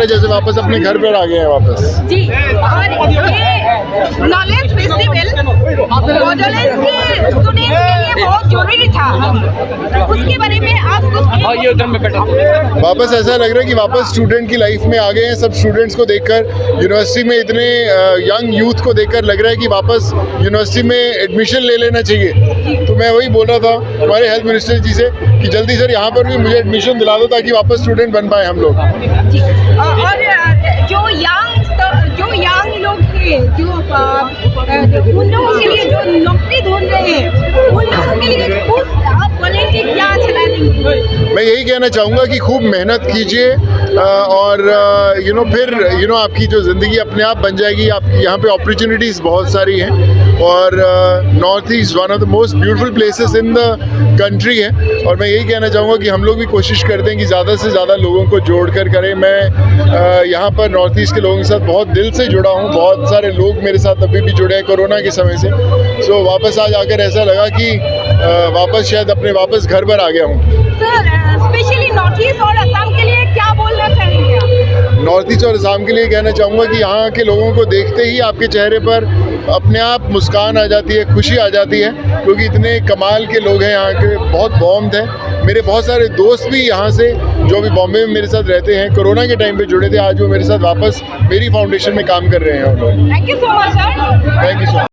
रहा है जैसे वापस अपने घर पर आ गए हैं वापस। जी, और ये नॉलेज फेस्टिवल बॉडरलैंड के स्टूडेंट्स के लिए बहुत जरूरी था, उसके बारे में आप कुछ वापस ऐसा लग रहा है कि वापस स्टूडेंट की लाइफ में आ गए हैं। सब स्टूडेंट्स को देखकर, यूनिवर्सिटी में इतने यंग यूथ को देखकर लग रहा है कि वापस यूनिवर्सिटी में एडमिशन ले लेना चाहिए। तो मैं वही बोल रहा था हमारे हेल्थ मिनिस्टर जी से कि जल्दी सर यहाँ पर भी मुझे एडमिशन दिला दो ताकि वापस स्टूडेंट बन पाए हम लोग। जी, और जो यंग लोग हैं, जो उन लोगों के लिए जो नौकरी ढूंढ रहे हैं, उन लोगों के लिए कुछ आप बोलेंगे क्या चला देंगे? मैं यही कहना चाहूँगा कि खूब मेहनत कीजिए और फिर आपकी जो ज़िंदगी अपने आप बन जाएगी। आपकी यहाँ पे अपॉर्चुनिटीज़ बहुत सारी हैं और north east one of the most beautiful places in the country है। और मैं यही कहना चाहूँगा कि हम लोग भी कोशिश करते हैं कि ज़्यादा से ज़्यादा लोगों को जोड़ कर करें। मैं यहाँ पर नॉर्थ ईस्ट के लोगों के साथ बहुत दिल से जुड़ा हूँ। बहुत सारे लोग मेरे साथ अभी भी जुड़े हैं कोरोना के समय से। सो वापस आज आकर ऐसा लगा कि वापस शायद अपने वापस घर पर आ गया हूँ। सर, स्पेशली नॉर्थ ईस्ट और असम के लिए क्या बोलना चाहेंगे आप? नॉर्थ ईस्ट और असम के लिए कहना चाहूँगा कि यहाँ के लोगों को देखते ही आपके चेहरे पर अपने आप मुस्कान आ जाती है, खुशी आ जाती है, क्योंकि इतने कमाल के लोग हैं यहाँ के, बहुत वार्मथ है। मेरे बहुत सारे दोस्त भी यहाँ से जो अभी बॉम्बे में मेरे साथ रहते हैं, कोरोना के टाइम पे जुड़े थे, आज वो मेरे साथ वापस मेरी फाउंडेशन में काम कर रहे हैं। Thank you so much sir. Thank you so much.